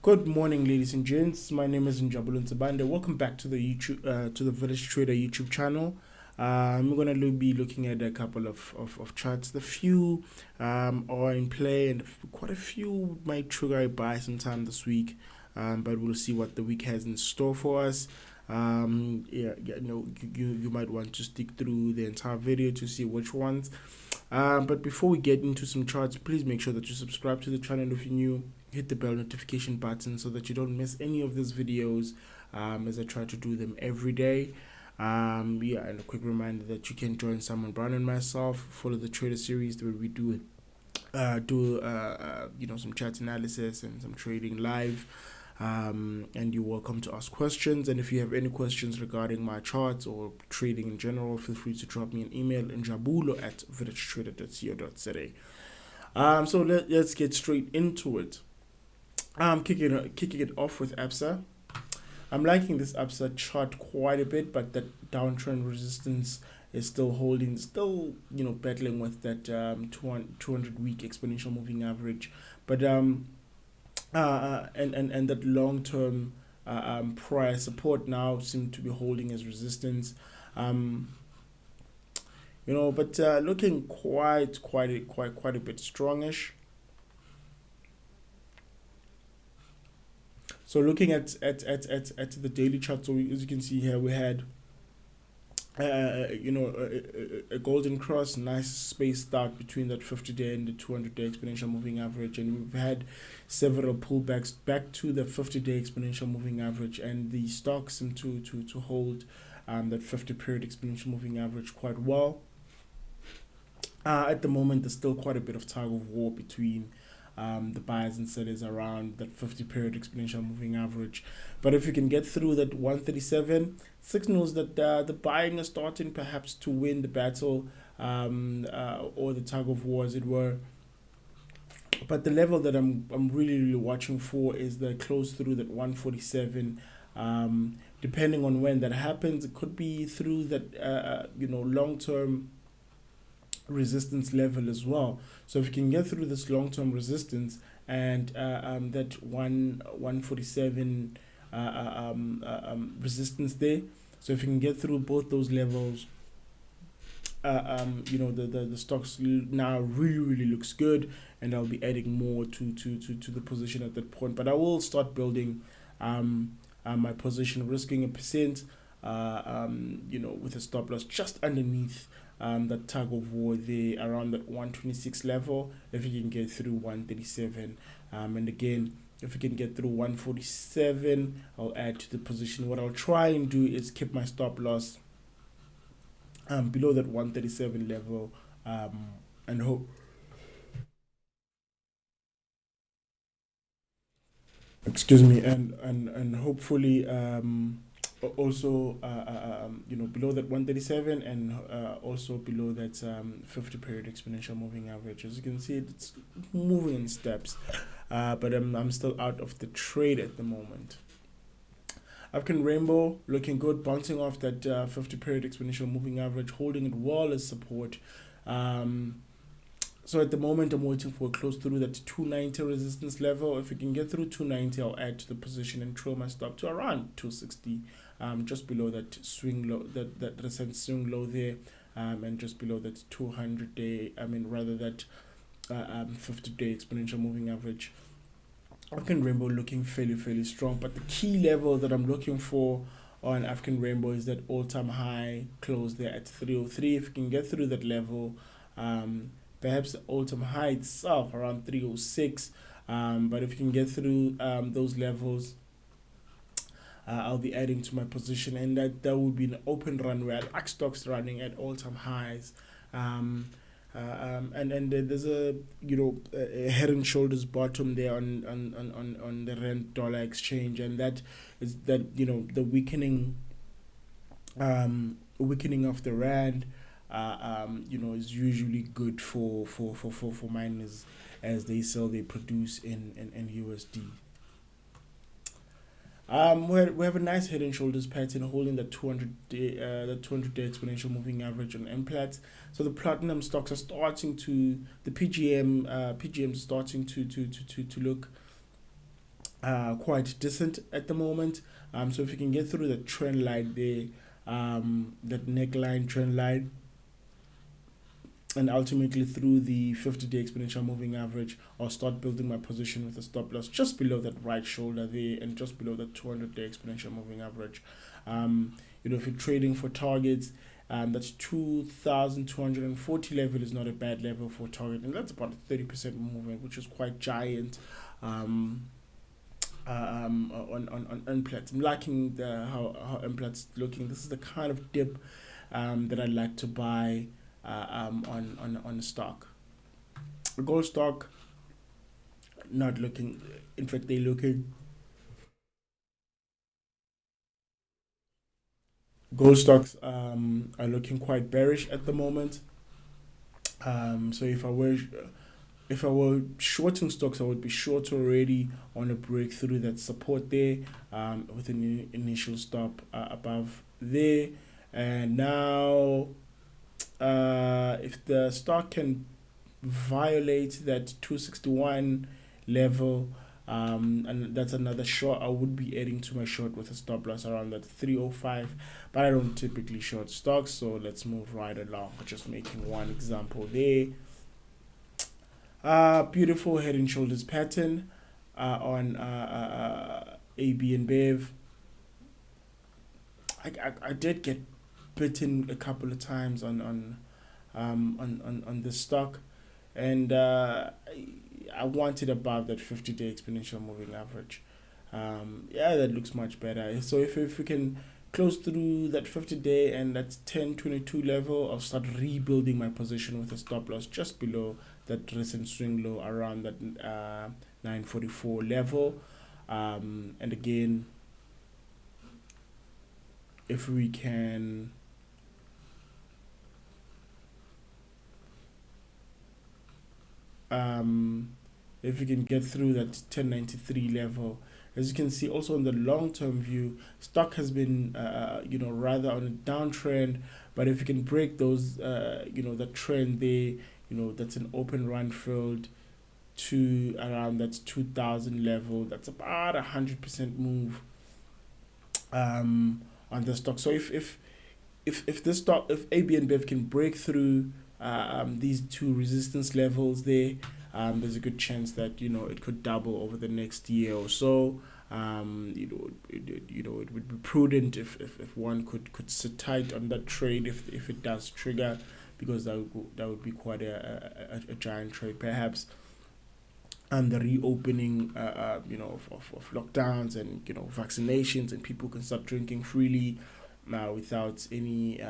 Good morning, ladies and gents. My name is Njabulun Tabande. Welcome back to the to the VillageTrader YouTube channel. We're gonna be looking at a couple of charts. The few are in play, and quite a few might trigger a buy sometime this week. But we'll see what the week has in store for us. You might want to stick through the entire video to see which ones. But before we get into some charts, please make sure that you subscribe to the channel if you're new. Hit the bell notification button so that you don't miss any of these videos as I try to do them every day. And a quick reminder that you can join Simon Brown and myself, follow the trader series where we do some chart analysis and some trading live. And you're welcome to ask questions, and if you have any questions regarding my charts or trading in general, feel free to drop me an email in jabulo@villagetrader.co.za. So let's get straight into it. Kicking it off with ABSA. I'm liking this ABSA chart quite a bit, but that downtrend resistance is still holding, battling with that 200 week exponential moving average. But and that long term prior support now seem to be holding as resistance. But looking quite a bit strongish. So looking at the daily chart, so as you can see here, we had a golden cross, nice space start between that 50-day and the 200-day exponential moving average, and we've had several pullbacks back to the 50-day exponential moving average, and the stocks seem to hold that 50-period exponential moving average quite well. At the moment, there's still quite a bit of tug of war between the buyers and sellers around that 50-period exponential moving average. But if you can get through that 137, signals that the buying is starting perhaps to win the battle or the tug of war, as it were. But the level that I'm really watching for is the close through that 147. Depending on when that happens, it could be through that long-term resistance level as well. So if you can get through this long-term resistance and that 147 resistance there, so if you can get through both those levels, the stocks now really looks good, and I'll be adding more to the position at that point. But I will start building my position, risking 1%, with a stop loss just underneath that tug of war there around that 126 level. If you can get through 137, and again, if you can get through 147, I'll add to the position. What I'll try and do is keep my stop loss below that 137 level, and hope. Excuse me, and hopefully also below that 137, and also below that 50-period exponential moving average. As you can see, it's moving in steps, but I'm still out of the trade at the moment. African Rainbow looking good, bouncing off that 50-period exponential moving average, holding it well as support. So at the moment, I'm waiting for a close through that 290 resistance level. If we can get through 290, I'll add to the position and trail my stop to around 260, just below that swing low, that recent swing low there, and just below that 200-day, that 50-day exponential moving average. African Rainbow looking fairly strong, but the key level that I'm looking for on African Rainbow is that all-time high close there at 303. If you can get through that level, perhaps the all-time high itself around 306, but if you can get through those levels, I'll be adding to my position, and that would be an open run where I like stocks running at all-time highs. And there's a head and shoulders bottom there on the rand dollar exchange, and that is that the weakening of the rand is usually good for miners as they sell, they produce in USD. We have a nice head and shoulders pattern holding the 200-day exponential moving average on MPLAT. So the platinum stocks are starting to, the PGMs are starting to look quite decent at the moment. So if you can get through the trend line there, that neckline trend line, and ultimately through the 50-day exponential moving average, I'll start building my position with a stop loss just below that right shoulder there and just below the 200-day exponential moving average. If you're trading for targets, that's 2,240 level is not a bad level for target, and that's about a 30% movement, which is quite giant. On Unplat. I'm liking how Unplat's looking. This is the kind of dip that I like to buy on stock. Gold stock not looking. In fact, they're looking. Gold stocks are looking quite bearish at the moment. So if I were shorting stocks, I would be short already on a breakthrough that support there, with an initial stop above there. And now, if the stock can violate that 261 level, and that's another short, I would be adding to my short with a stop loss around that 305. But I don't typically short stocks, so let's move right along. Just making one example there. Beautiful head and shoulders pattern on AB and Bev. I did get bitten a couple of times on this stock, and I wanted above that 50-day exponential moving average. That looks much better. So if we can close through that 50-day and that 1022 level, I'll start rebuilding my position with a stop loss just below that recent swing low around that 944 level. And again, if we can get through that 1093 level, as you can see also on the long-term view, stock has been rather on a downtrend, but if you can break those the trend there, that's an open run filled to around that 2000 level, that's about 100% move on the stock. So if this stock, if AB and Bev can break through these two resistance levels there, there's a good chance that it could double over the next year or so. It would be prudent if one could sit tight on that trade if it does trigger, because that would be quite a giant trade perhaps. And the reopening of lockdowns and vaccinations, and people can start drinking freely without any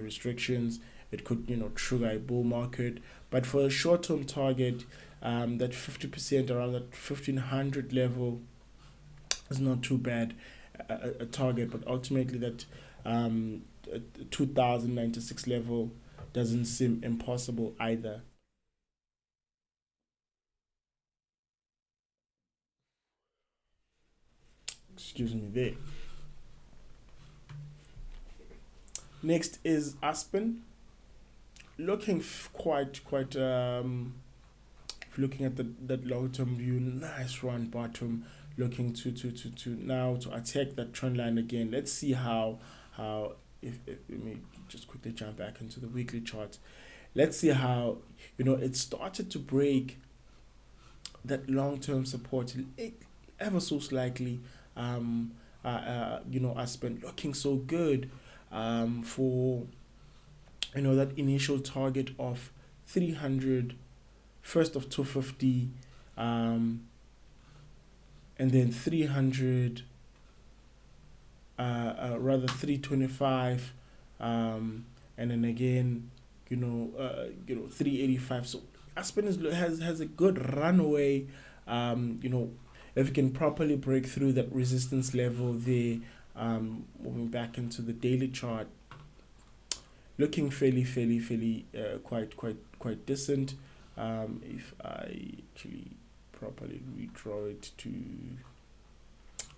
restrictions. It could trigger a bull market. But for a short-term target, that 50% around that 1500 level is not too bad a target. But ultimately that 2096 level doesn't seem impossible either. Excuse me there. Next is Aspen, looking quite looking at that long-term view, nice run bottom, looking to now to attack that trend line again. Let's see how if let me just quickly jump back into the weekly chart. Let's see how it started to break that long-term support ever so slightly. Aspen looking so good for that initial target of 300, first of 250, and then 300, rather 325, and then again 385. So Aspen has a good runway. If you can properly break through that resistance level there, moving back into the daily chart, looking fairly quite decent. If I actually properly redraw it to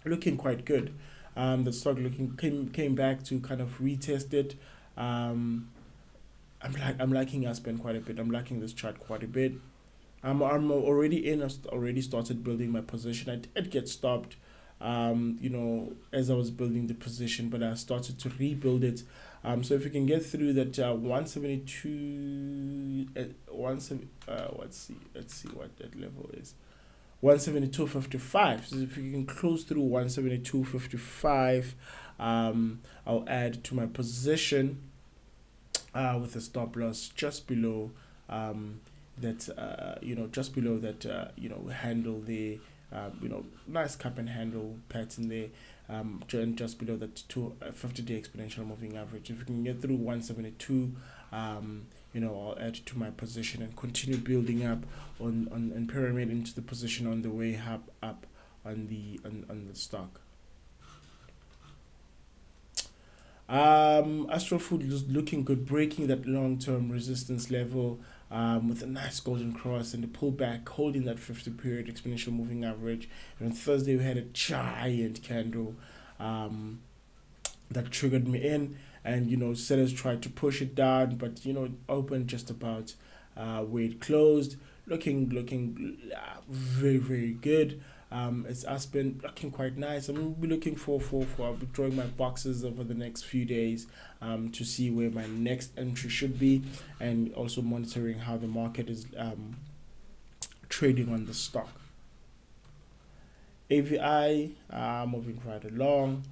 looking quite good. The stock came back to kind of retest it. I'm liking Aspen quite a bit. I'm liking this chart quite a bit. I'm already in. I've already started building my position. I did get stopped, as I was building the position, but I started to rebuild it. So if you can get through that 172, let's see what that level is. 172.55. So if you can close through 172.55, I'll add to my position with a stop loss just below just below that handle there. Nice cup and handle pattern there. And just below that 50-day exponential moving average. If you can get through 172, I'll add to my position and continue building up on pyramid into the position on the way up on the stock. Astral Food is looking good, breaking that long-term resistance level with a nice golden cross and the pullback, holding that 50-period exponential moving average. And on Thursday, we had a giant candle that triggered me in, and sellers tried to push it down, but it opened just about where it closed, looking very, very good. It's been looking quite nice. I'm gonna be looking I'll be drawing my boxes over the next few days to see where my next entry should be, and also monitoring how the market is trading on the stock. AVI moving right along.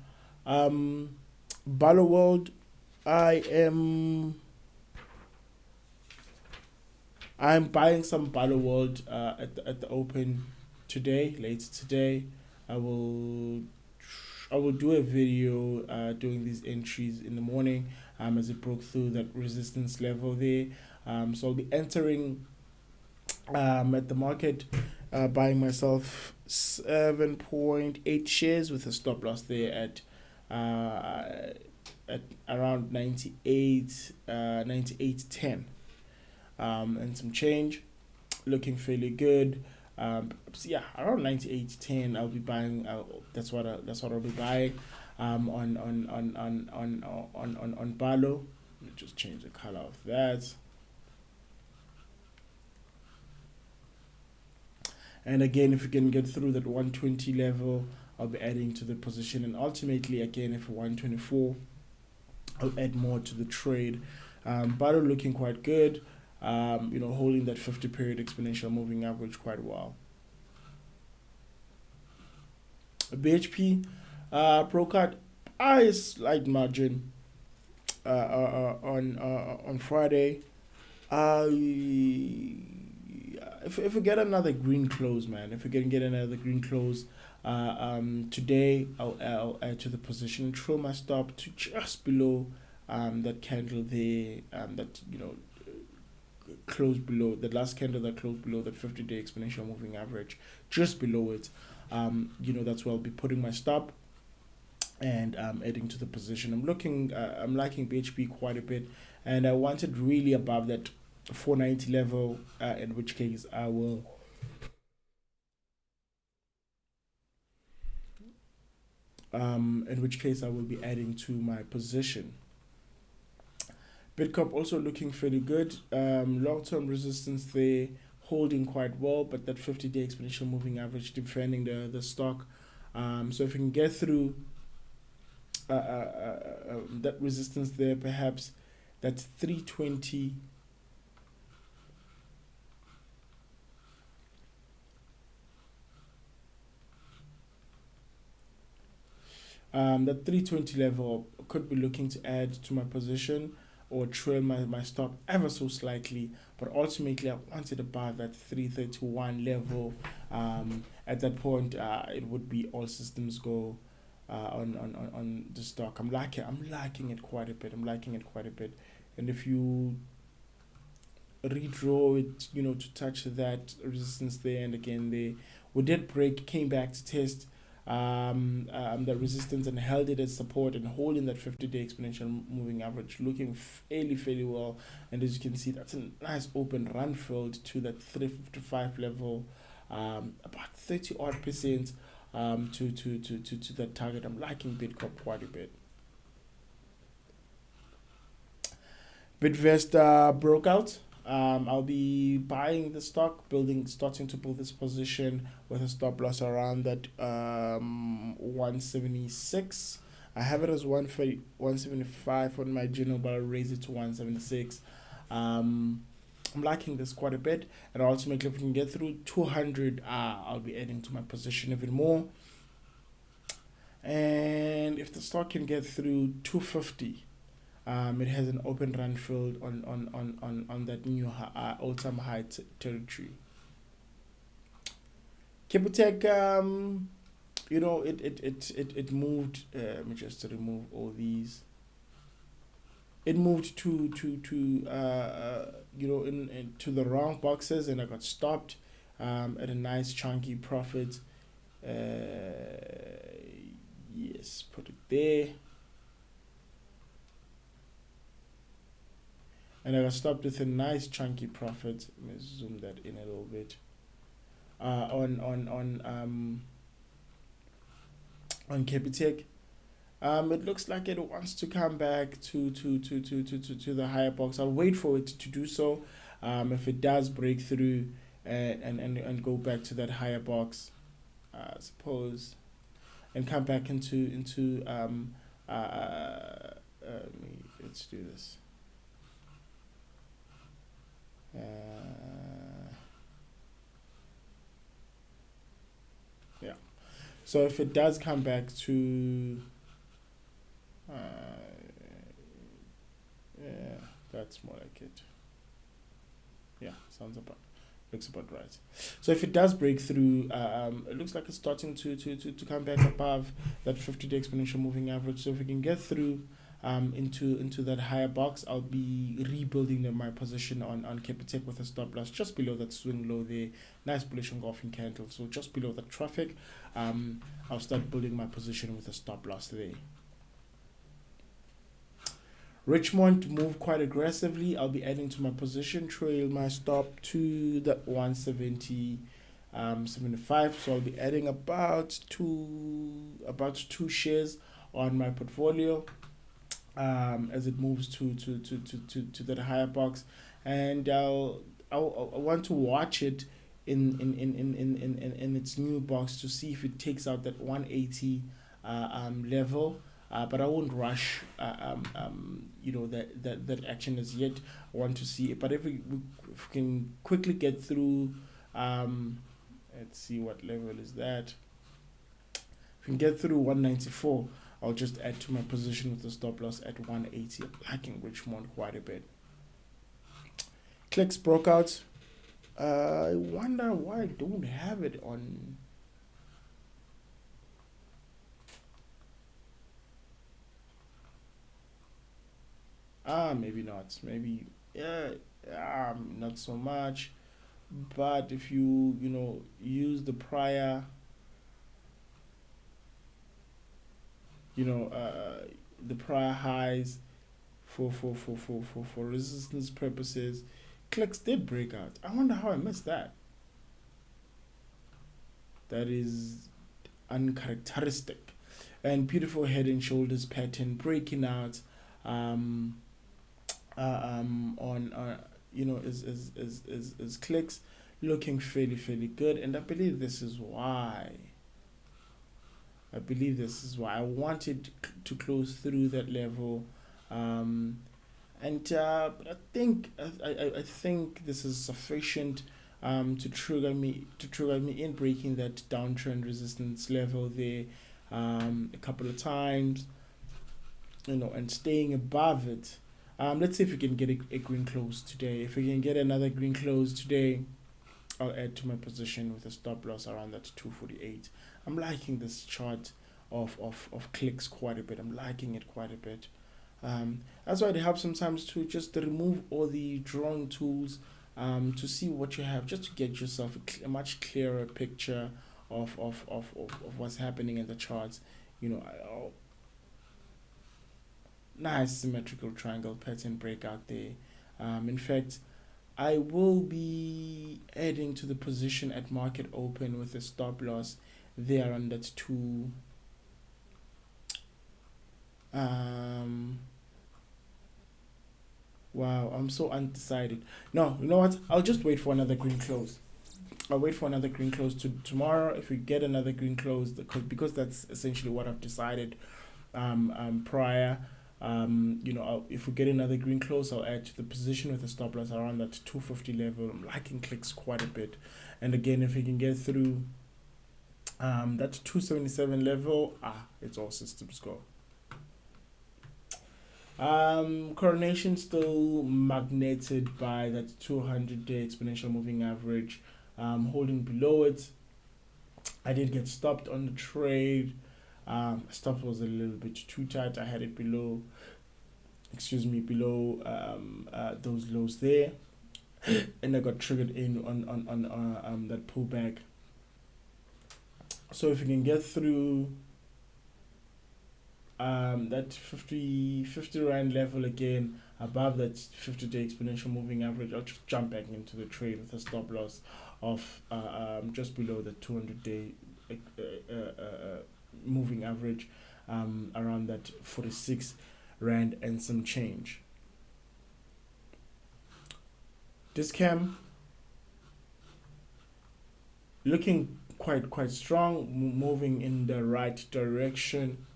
Ballo World, I'm buying some Ballo World at the open later today. I will do a video doing these entries in the morning as it broke through that resistance level there. So I'll be entering at the market, buying myself 7.8 shares with a stop loss there at around 98.10 and some change, looking fairly good. So yeah, around 98.10 I'll be buying. That's what I'll be buying on Ballo. Let me just change the color of that. And again, if you can get through that 120 level, I'll be adding to the position. And ultimately, again, if 124, I'll add more to the trade. Ballo looking quite good. Holding that 50-period exponential moving average quite well. BHP broke out a slight margin on Friday. If we get another green close, man, if we can get another green close today, I'll add to the position, throw my stop to just below that candle there, that closed below the last candle that closed below that 50-day exponential moving average, just below it. That's where I'll be putting my stop and adding to the position. I'm liking BHP quite a bit, and I wanted really above that 490 level, in which case I will be adding to my position. Bitcoin also looking fairly good. Long-term resistance there, holding quite well, but that 50-day exponential moving average defending the stock. So if you can get through that resistance there, perhaps that's 320. That 320 level could be looking to add to my position or trail my stop ever so slightly, but ultimately I wanted above that 331 level. At that point, it would be all systems go on the stock. I'm liking it quite a bit. And if you redraw it, to touch that resistance there, and again we did break, came back to test the resistance and held it as support and holding that 50-day exponential moving average, looking fairly well. And as you can see, that's a nice open run filled to that 355 level, about 30% to that target. I'm liking Bitcoin quite a bit. Bitvest broke out I'll be buying the stock, starting to build this position with a stop loss around that 176. I have it as 175 on my journal, but I'll raise it to 176. I'm liking this quite a bit, and ultimately, if we can get through 200, I'll be adding to my position even more. And if the stock can get through 250, it has an open run filled on that new all-time high territory. Capitec, it moved. Let me just remove all these. It moved to to the wrong boxes, and I got stopped at a nice chunky profit. Yes, put it there. And I got stopped with a nice chunky profit. Let me zoom that in a little bit. On Capitec. It looks like it wants to come back to the higher box. I'll wait for it to do so. If it does break through and go back to that higher box, I suppose, and come back into let's do this. Yeah. So if it does come back to yeah, that's more like it. Yeah, looks about right. So if it does break through, it looks like it's starting to come back above that 50-day exponential moving average. So if we can get through into that higher box, I'll be rebuilding my position on Capitec with a stop loss just below that swing low there. Nice bullish engulfing candle. So just below the traffic, I'll start building my position with a stop loss there. Richmond moved quite aggressively. I'll be adding to my position, trail my stop to the 170.75. So I'll be adding about two shares on my portfolio as it moves to that higher box, and I want to watch it in its new box to see if it takes out that 180 level. But I won't rush, that action as yet. I want to see it. But if we can quickly get through, let's see what level is that. If we can get through 194, I'll just add to my position with the stop loss at 180. I'm liking Richmond quite a bit. Clicks broke out. I wonder why I don't have it on. Maybe not. Maybe not so much. But if you use the prior, the prior highs for resistance purposes, clicks did break out. I wonder how I missed that. That is uncharacteristic. And beautiful head and shoulders pattern breaking out. Is clicks looking fairly good, and I believe this is why I wanted to close through that level, but I think this is sufficient to trigger me in breaking that downtrend resistance level there a couple of times, and staying above it. Let's see if we can get a green close today. If we can get another green close today, I'll add to my position with a stop loss around that 248. I'm liking this chart of clicks quite a bit. I'm liking it quite a bit. That's why it helps sometimes to just remove all the drawing tools to see what you have, just to get yourself a much clearer picture of what's happening in the charts. Nice symmetrical triangle pattern breakout there. In fact, I will be adding to the position at market open with a stop loss there on that 1 Wow, I'm so undecided. No, you know what? I'll just wait for another green close. I'll wait for another green close to tomorrow. If we get another green close, because that's essentially what I've decided prior. If we get another green close, I'll add to the position with a stop loss around that 250 level. I'm liking clicks quite a bit, and again, if we can get through that 277 level, it's all systems go. Coronation still magneted by that 200-day exponential moving average, holding below it. I did get stopped on the trade. Stop was a little bit too tight. I had it below those lows there, and I got triggered in on that pullback. So if you can get through that 50 rand level again, above that 50-day exponential moving average, I'll just jump back into the trade with a stop loss of just below the 200-day moving average, around that 46 rand and some change. This cam looking quite strong, moving in the right direction.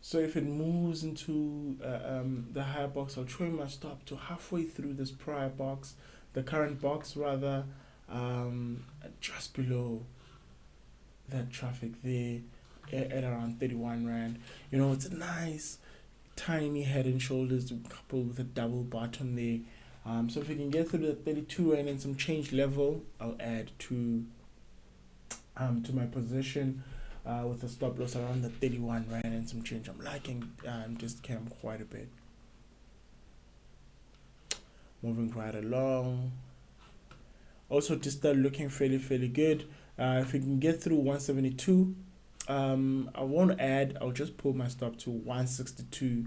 So if it moves into the higher box, I'll trim my stop to halfway through this prior box, the current box rather, just below that traffic there at around 31 rand. It's a nice tiny head and shoulders coupled with a double bottom there. So if we can get through the 32 rand and some change level, I'll add to my position with a stop loss around the 31 rand and some change. I'm liking this cam quite a bit. Moving right along. Also, just start looking fairly good. If we can get through 172, I won't add. I'll just pull my stop to 162,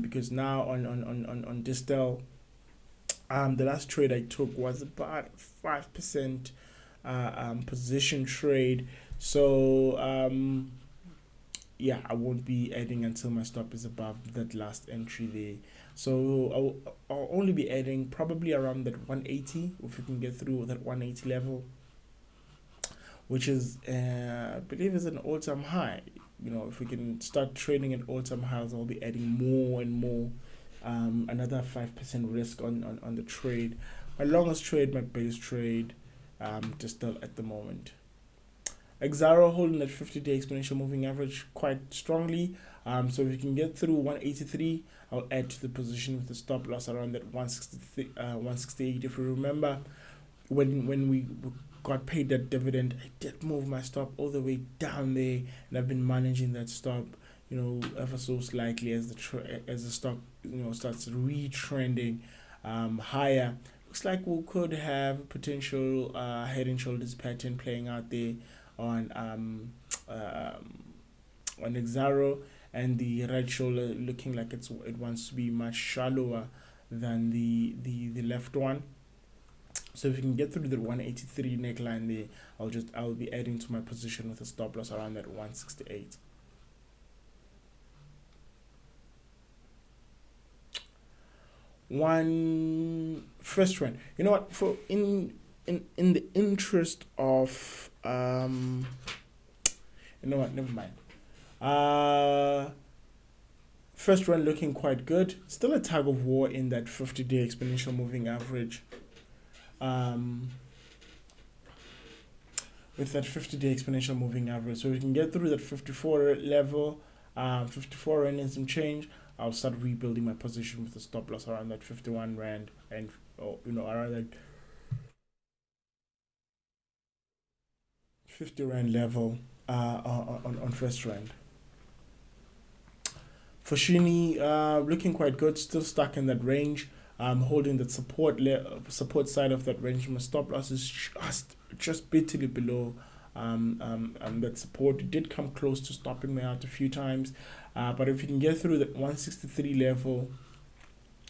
because now on Distel, the last trade I took was about 5% position trade. So I won't be adding until my stop is above that last entry there. So I'll only be adding probably around that 180, if we can get through that 180 level, which is I believe is an all-time high. If we can start trading at all-time highs, I'll be adding more and more, another 5% risk on the trade. My longest trade, my base trade, just still at the moment. Xaro holding that 50-day exponential moving average quite strongly. So if we can get through 183, I'll add to the position with the stop loss around that 168. If you remember, when we got paid that dividend, I did move my stop all the way down there, and I've been managing that stop, ever so slightly as the stock starts retrending higher. Looks like we could have potential head and shoulders pattern playing out there on Xaro, and the right shoulder looking like it wants to be much shallower than the left one. So if you can get through the 183 neckline there, I'll be adding to my position with a stop loss around that 168. First one. You know what? For in the interest of never mind. First run looking quite good. Still a tug of war in that 50-day exponential moving average. With that 50-day exponential moving average, so we can get through that 54 level, 54 rand and some change. I'll start rebuilding my position with a stop loss around that 51 rand and around that 50 rand level on first rand. Foschini looking quite good, still stuck in that range. Holding that support side of that range. My stop loss is just bitterly below that support. It did come close to stopping me out a few times, but if you can get through that 163 level,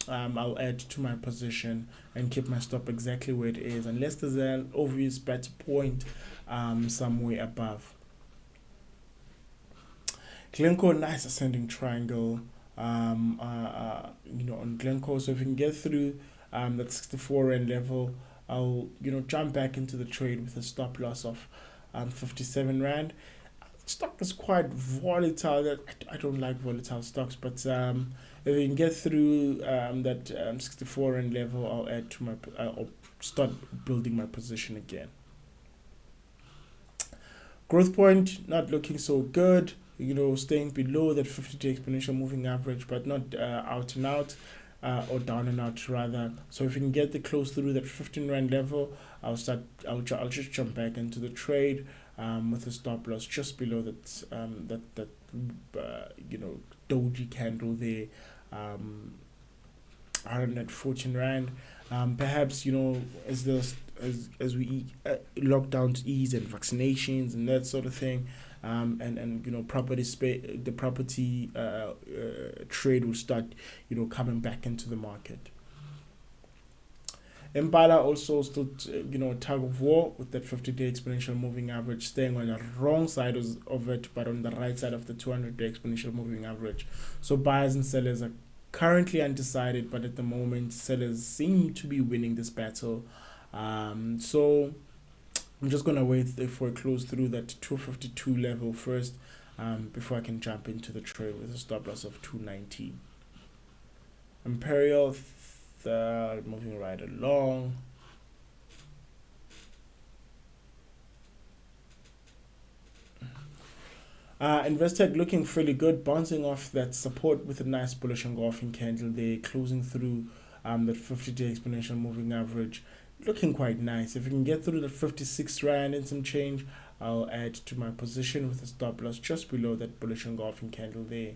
I'll add to my position and keep my stop exactly where it is, unless there's an obvious better point somewhere above. Glencore, nice ascending triangle. On Glencore, so if we can get through that 64 rand level, I'll jump back into the trade with a stop loss of 57 rand. Stock is quite volatile. That I don't like volatile stocks, but if we can get through that 64 rand level, I'll add to my. I'll start building my position again. Growth point not looking so good. Staying below that 50-day exponential moving average, but not out and out. Or down and out rather. So if we can get the close through that 15 rand level, I'll just jump back into the trade with a stop loss just below that doji candle there, around that 14 rand. Perhaps as we lockdowns ease and vaccinations and that sort of thing. And the property trade will start coming back into the market. Impala also still tug of war with that 50-day exponential moving average, staying on the wrong side of it, but on the right side of the 200-day exponential moving average. So buyers and sellers are currently undecided, but at the moment sellers seem to be winning this battle. So I'm just going to wait for a close through that 252 level first before I can jump into the trade with a stop loss of 219. Imperial moving right along. Investec looking fairly good, bouncing off that support with a nice bullish engulfing candle there, closing through that 50-day exponential moving average. Looking quite nice. If we can get through the 56 rand and some change, I'll add to my position with a stop loss just below that bullish engulfing candle there,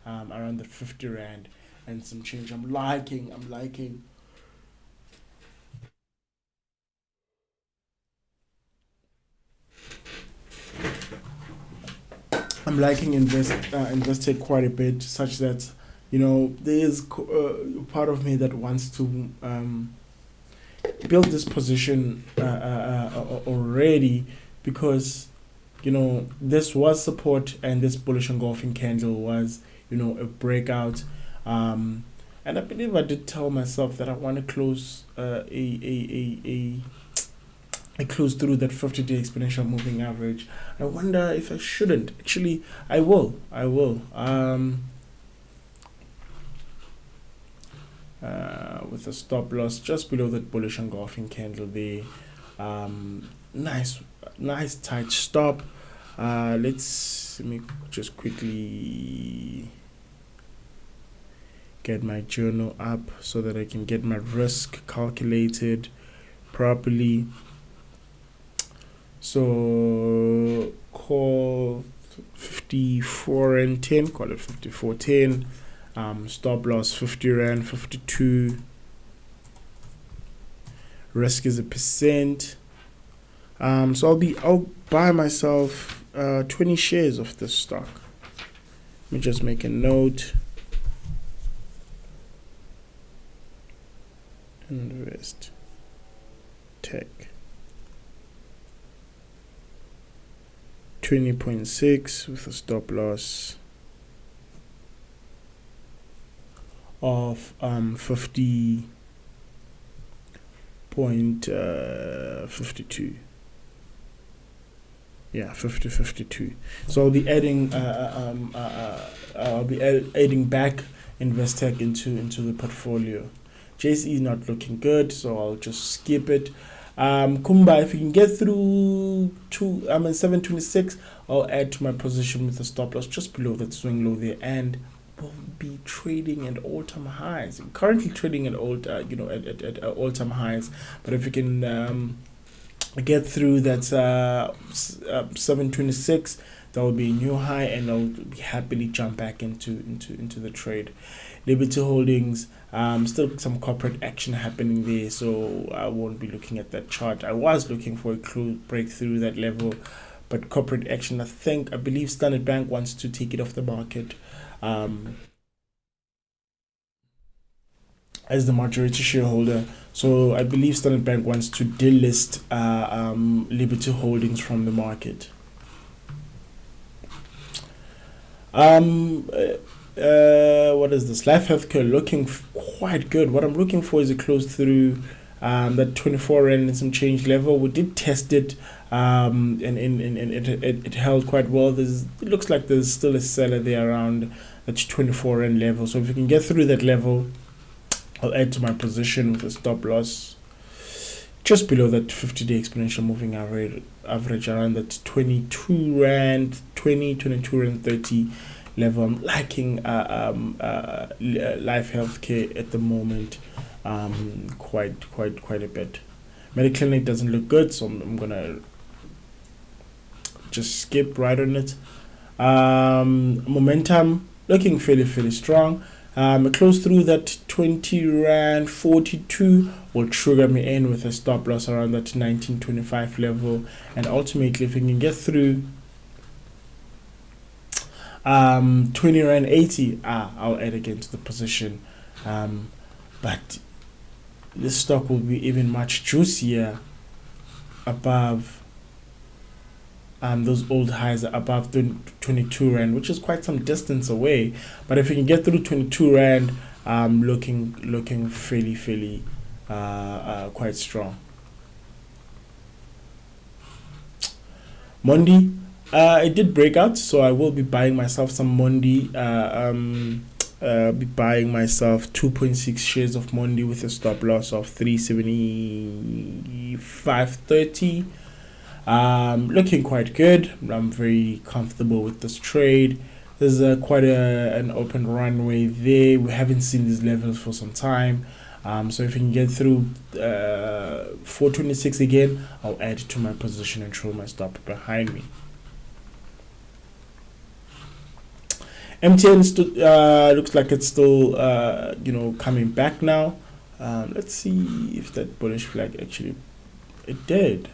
around the 50 rand and some change. I'm liking Investec quite a bit, such that there is part of me that wants to build this position already, because this was support and this bullish engulfing candle was a breakout, and I believe I did tell myself that I want to close I close through that 50-day exponential moving average. I wonder if I shouldn't. Actually, I will. With a stop loss just below that bullish engulfing candle there. Nice tight stop. Let me just quickly get my journal up so that I can get my risk calculated properly. So call 54 and 10, call it 54.10. Stop loss 50 rand, 52. Risk is 1%. So I'll buy myself 20 shares of this stock. Let me just make a note. Invest Tech 20.6 with a stop loss of 50.52. Yeah, 50.52. So I'll be adding adding back Investec into the portfolio. JSE is not looking good, so I'll just skip it. Kumba, if you can get through 726, I'll add to my position with a stop loss just below that swing low there, and we'll be trading at all-time highs. I'm currently trading at all-time highs, but if you can get through that 726, that will be a new high, and I'll happily jump back into the trade. Liberty Holdings, still some corporate action happening there, so I won't be looking at that chart. I was looking for a breakthrough that level, but corporate action, I believe Standard Bank wants to take it off the market. as the majority shareholder. So I believe Standard Bank wants to delist Liberty Holdings from the market. What is this? Life Healthcare looking quite good. What I'm looking for is a close through that 24 rand and some change level. We did test it, and it held quite well. It looks like there's still a seller there around that 24 rand level. So if we can get through that level, I'll add to my position with a stop loss just below that 50-day exponential moving average around that 22 rand 20, 22 rand 30 level. I'm liking Life Healthcare at the moment quite a bit. Mediclinic doesn't look good, so I'm gonna just skip right on it. Momentum looking fairly strong. Close through that 20 rand 42 will trigger me in with a stop loss around that 19.25 level, and ultimately if we can get through 20 rand 80, I'll add again to the position. But this stock will be even much juicier above those old highs above 22 rand, which is quite some distance away. But if we can get through 22 rand, looking fairly quite strong. Mondi, it did break out, so I will be buying myself some Mondi. Be buying myself 2.6 shares of Mondi with a stop loss of 375.30. Looking quite good. I'm very comfortable with this trade. There's quite an open runway there. We haven't seen these levels for some time. So if we can get through 426 again, I'll add to my position and throw my stop behind me. MTN looks like it's still coming back now. Let's see if that bullish flag actually it did.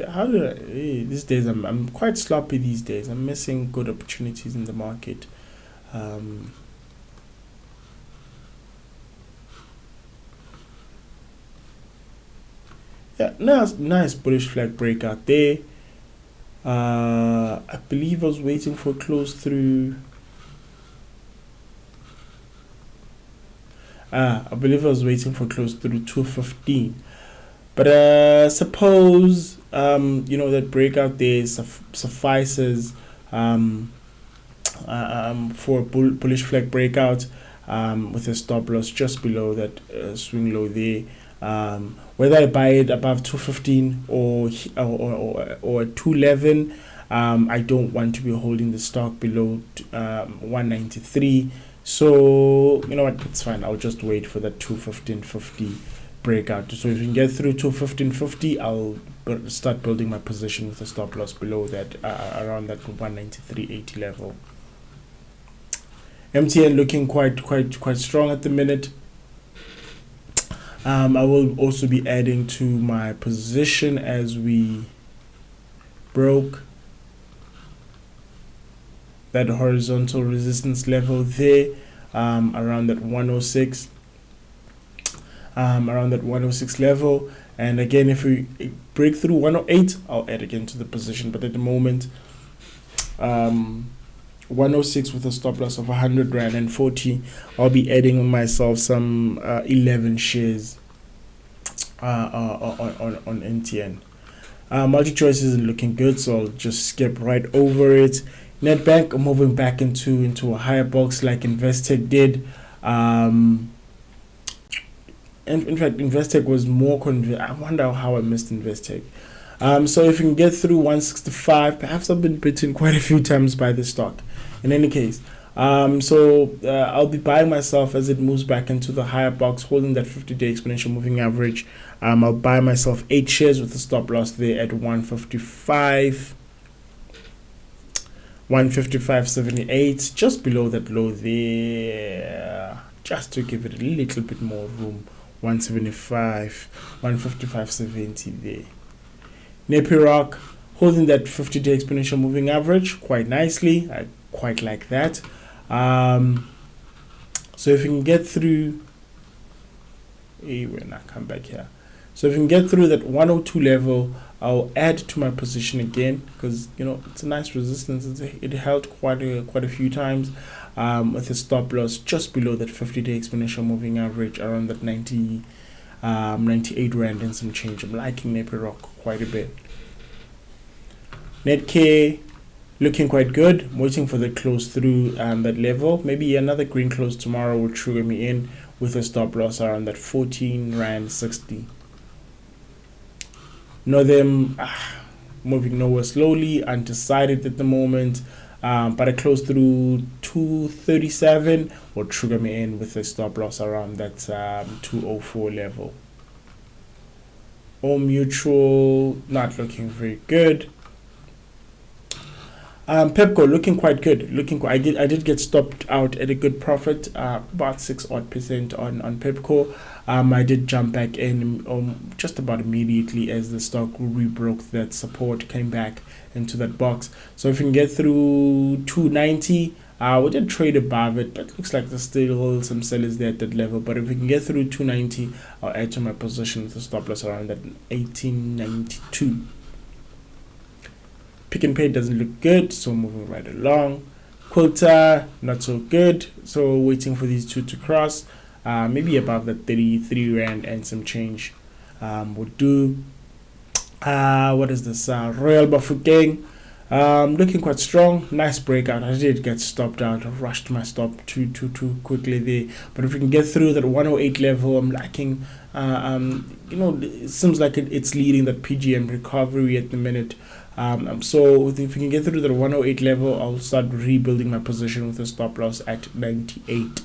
How did I? These days I'm quite sloppy. These days I'm missing good opportunities in the market. Yeah, nice bullish flag breakout there. I believe I was waiting for a close through. I believe I was waiting for close through 215. But suppose that breakout there suffices for a bullish flag breakout with a stop loss just below that swing low there. Whether I buy it above 215 or 211, I don't want to be holding the stock below 193. So you know what, it's fine. I'll just wait for that 215.50 breakout. So if we can get through 215.50, I'll start building my position with a stop loss below that around that 193.80 level. MTN looking quite strong at the minute. I will also be adding to my position as we broke that horizontal resistance level there, around that 106. Around that 106 level, and again if we break through 108, I'll add again to the position. But at the moment, 106 with a stop loss of 100 rand and 40, I'll be adding myself some 11 shares on MTN. Multi-choice isn't looking good, so I'll just skip right over it. Nedbank, I'm moving back into a higher box like Investec did. In fact, Investec was more I wonder how I missed Investec. So if you can get through 165, perhaps I've been bitten quite a few times by the stock. In any case, I'll be buying myself as it moves back into the higher box, holding that 50-day exponential moving average. I'll buy myself 8 shares with a stop loss there at 155.78, just below that low there, just to give it a little bit more room. 155.70 there. Napier Rock holding that 50-day exponential moving average quite nicely. I quite like that. So if we can get through when I come back here. So if we can get through that 102 level, I'll add to my position again, because it's a nice resistance. It held quite a few times, with a stop loss just below that 50-day exponential moving average around that 98 rand and some change. I'm liking Rock quite a bit. Netk looking quite good. I'm waiting for the close through that level. Maybe another green close tomorrow will trigger me in with a stop loss around that 14 rand 60. Northern moving nowhere, slowly, undecided at the moment, but a close through 237 will trigger me in with a stop loss around that 204 level. All Mutual not looking very good. Pepco looking quite good. I did get stopped out at a good profit, about 6% on Pepco. I did jump back in just about immediately as the stock rebroke that support, came back into that box. So if we can get through 290, we did trade above it, but looks like there's still some sellers there at that level. But if we can get through 290, I'll add to my position with a stop loss around that 1892. Pick and Pay doesn't look good, so moving right along. Quilter, not so good, so waiting for these two to cross. Maybe above that 33 rand and some change would do. What is this? Royal Bafokeng, looking quite strong. Nice breakout. I did get stopped out. I rushed my stop too quickly there. But if we can get through that 108 level, I'm liking. It seems like it's leading that PGM recovery at the minute. So if we can get through the 108 level, I'll start rebuilding my position with a stop loss at 98.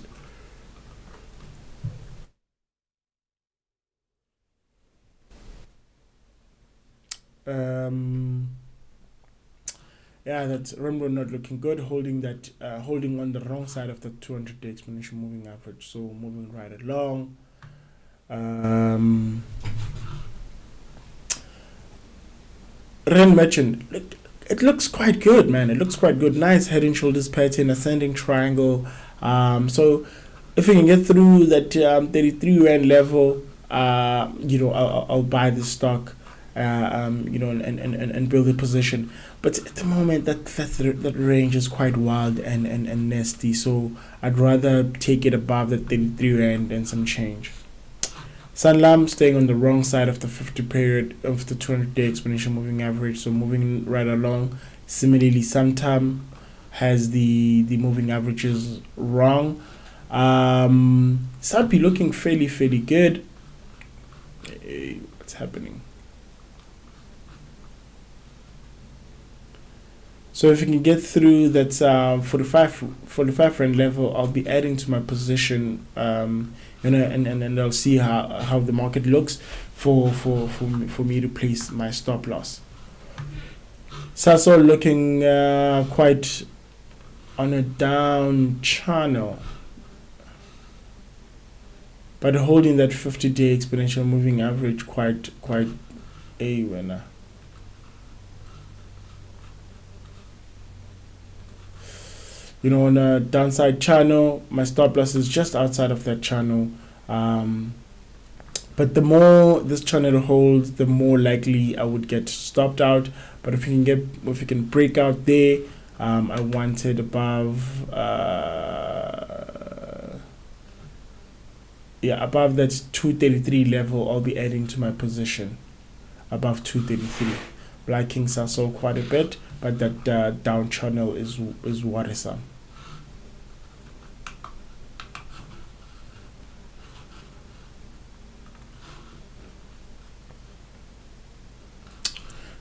Yeah, that's Rainbow not looking good, holding on the wrong side of the 200-day exponential moving average. So moving right along. Ren Merchant, it looks quite good, man. It looks quite good. Nice head and shoulders pattern, ascending triangle. So if we can get through that 33 rand level, I'll buy the stock, and build a position. But at the moment, that range is quite wild and nasty. So I'd rather take it above that 33 rand and some change. Sanlam staying on the wrong side of the 50 period of the 200-day exponential moving average, so moving right along. Similarly, Santam has the moving averages wrong. Sapi looking fairly good. What's happening? So if we can get through that 45 rand level, I'll be adding to my position, and I'll see how the market looks for me to place my stop loss. Sasol looking quite on a down channel, but holding that 50-day exponential moving average quite a winner. On a downside channel, my stop loss is just outside of that channel. But the more this channel holds, the more likely I would get stopped out. But if we can break out there, I wanted above above that 233 level. I'll be adding to my position above 233. Liking Sasol quite a bit, but that down channel is worrisome.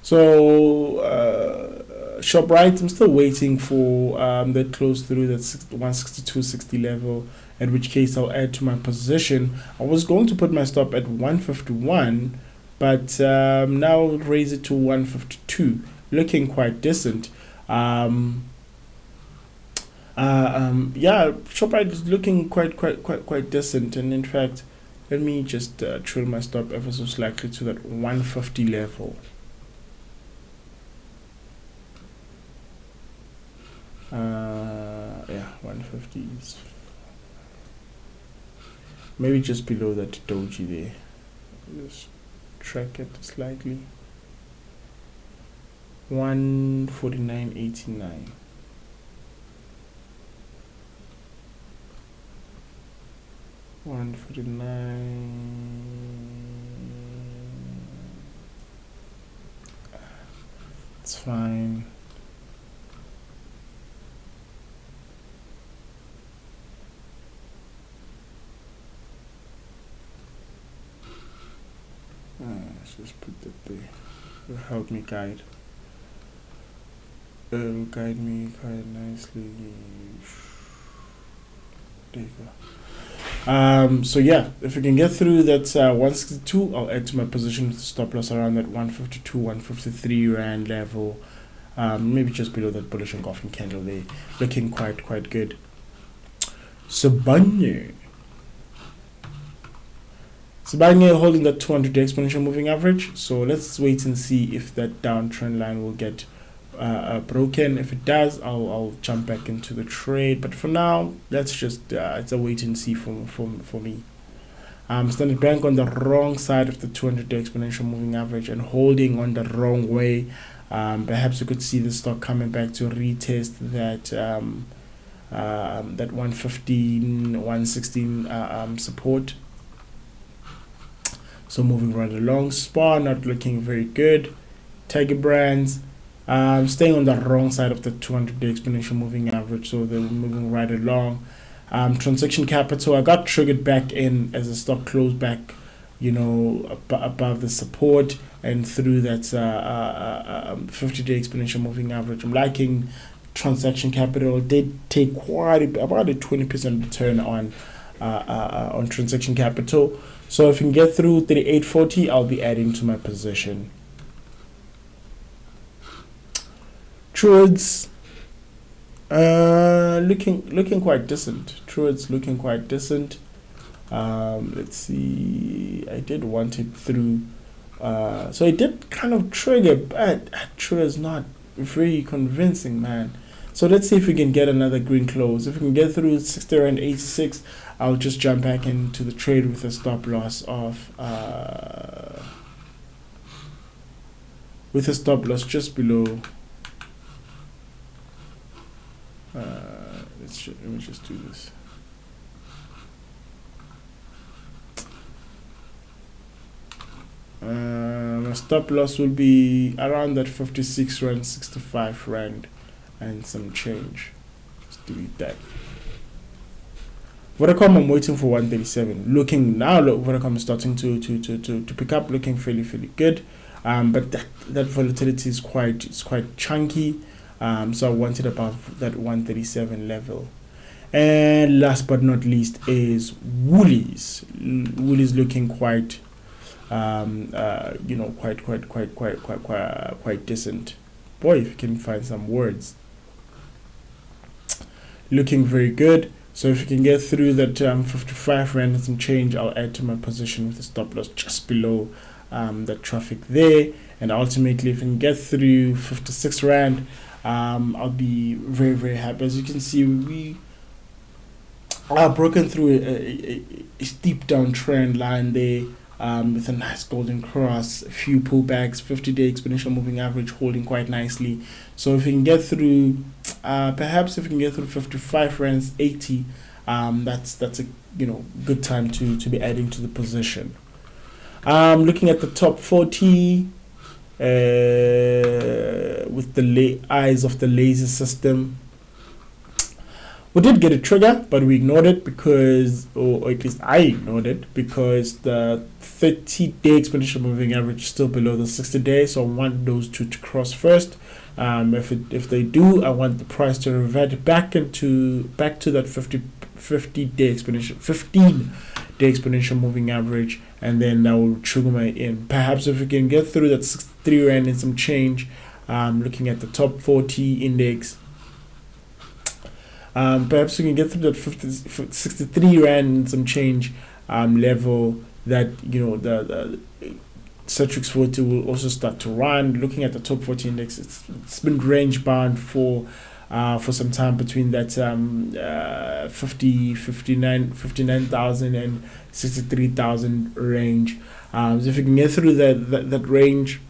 So ShopRite, I'm still waiting for that close through that 162.60 level, at which case I'll add to my position. I was going to put my stop at 151, but now raise it to 152, looking quite decent. ShopRite is looking quite decent, and in fact, let me just trail my stop ever so slightly to that 150 level. 150 is maybe just below that doji there. Just track it slightly. 149.89. It's fine. Let's just put that there. It'll help me guide. It'll guide me quite nicely. There you go. So yeah, if we can get through that 162, I'll add to my position with the stop loss around that 152, 153 rand level. Maybe just below that bullish engulfing candle there, looking quite good. Sibanye holding that 200-day exponential moving average. So let's wait and see if that downtrend line will get broken. If it does, I'll jump back into the trade. But for now, let's just it's a wait and see for me. Standard Bank on the wrong side of the 200-day exponential moving average and holding on the wrong way. Perhaps we could see the stock coming back to retest that that 115, 116 support. So moving right along. SPAR not looking very good. Tiger Brands staying on the wrong side of the 200-day exponential moving average, so they're moving right along. Transaction Capital, I got triggered back in as the stock closed back, above the support and through that 50-day exponential moving average. I'm liking Transaction Capital. Did take about a 20% return on Transaction Capital. So if we can get through 38.40, I'll be adding to my position. Truids, looking quite decent. Truids looking quite decent. Let's see. I did want it through. So it did kind of trigger, but Truids not very convincing, man. So let's see if we can get another green close. If we can get through 60 and 86, I'll just jump back into the trade with a stop loss of just below. Let me just do this. My stop loss will be around that 56 rand, 65 rand and some change. Just delete that. Vodacom, I'm waiting for 137. Vodacom is starting to pick up, looking fairly good. But that volatility is quite chunky. So I want it above that 137 level. And last but not least is Woolies. Woolies looking quite decent. Boy, if you can find some words. Looking very good. So if you can get through that 55 rand and some change, I'll add to my position with a stop loss just below that traffic there. And ultimately, if you can get through 56 rand, I'll be very happy. As you can see, we are broken through a steep downtrend line there, with a nice golden cross, a few pullbacks, 50-day exponential moving average holding quite nicely. So if we can get through, perhaps if we can get through 55 rands 80, that's a good time to be adding to the position. Looking at the top 40. With the eyes of the laser system, we did get a trigger, but we ignored it or at least I ignored it because the 30-day exponential moving average is still below the 60-day. So I want those two to cross first. If they do, I want the price to revert back to that 15-day exponential moving average, and then that will trigger my in. Perhaps if we can get through that 63 rand and some change, looking at the top 40 index, perhaps we can get through that 63 rand and some change level, that the Citrix 40 will also start to run. Looking at the top 40 index, it's been range bound for for some time between that 59,000 and 63,000 range. So if you can get through that range,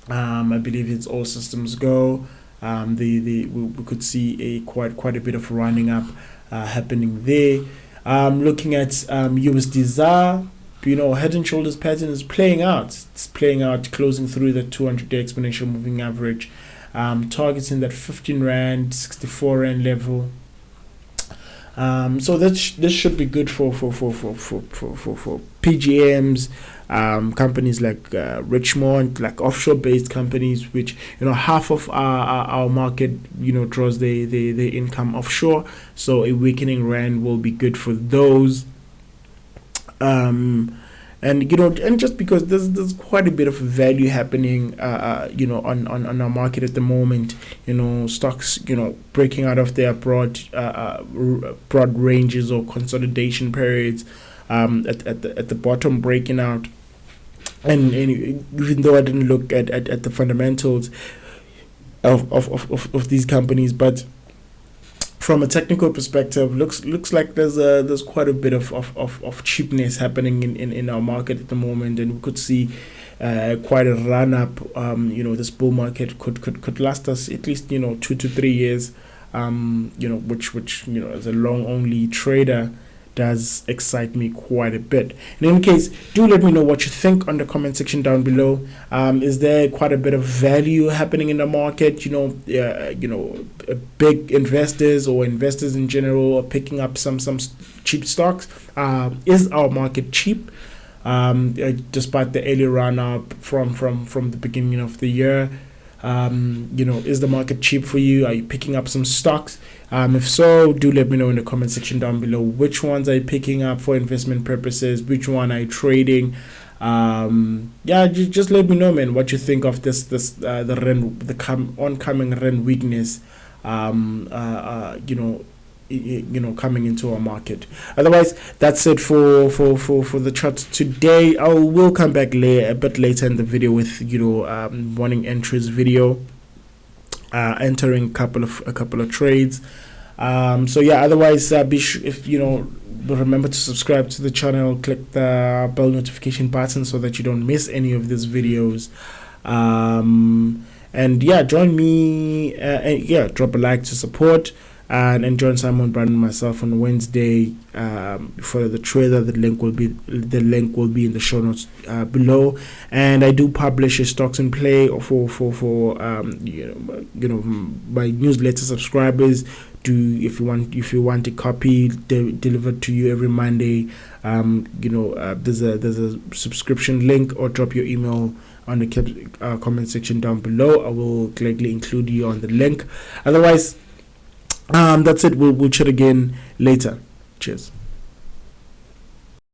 I believe it's all systems go. We could see quite a bit of running up happening there. Looking at USD ZAR, head and shoulders pattern is playing out. It's playing out, closing through the 200-day exponential moving average, targeting that 15 Rand, 64 Rand level. So this should be good for PGMs, companies like Richmond, like offshore-based companies, which half of our market draws the income offshore. So a weakening Rand will be good for those. And just because there's quite a bit of value happening on our market at the moment, stocks breaking out of their broad ranges or consolidation periods, at the bottom breaking out, and even though I didn't look at the fundamentals of these companies, but from a technical perspective, looks like there's quite a bit of cheapness happening in our market at the moment, and we could see quite a run up. This bull market could last us at least 2 to 3 years. Which as a long only trader does excite me quite a bit. In any case, do let me know what you think on the comment section down below. Is there quite a bit of value happening in the market? Big investors or investors in general are picking up some cheap stocks. Is our market cheap? Despite the early run up from the beginning of the year, is the market cheap for you? Are you picking up some stocks? If so, do let me know in the comment section down below. Which ones are you picking up for investment purposes? Which one are you trading? Just let me know, man, what you think of the oncoming rand weakness. Coming into our market. Otherwise, that's it for the chart today. I will come back a bit later in the video with morning entries video, entering a couple of trades. Otherwise, remember to subscribe to the channel, click the bell notification button so that you don't miss any of these videos. Join me, drop a like to support, and join Simon Brand and myself on Wednesday for the trailer. The link will be in the show notes below. And I do publish a stocks and play for my newsletter subscribers. If you want a copy delivered to you every Monday, there's a subscription link, or drop your email on the comment section down below. I will gladly include you on the link. Otherwise, that's it. We'll chat again later. Cheers.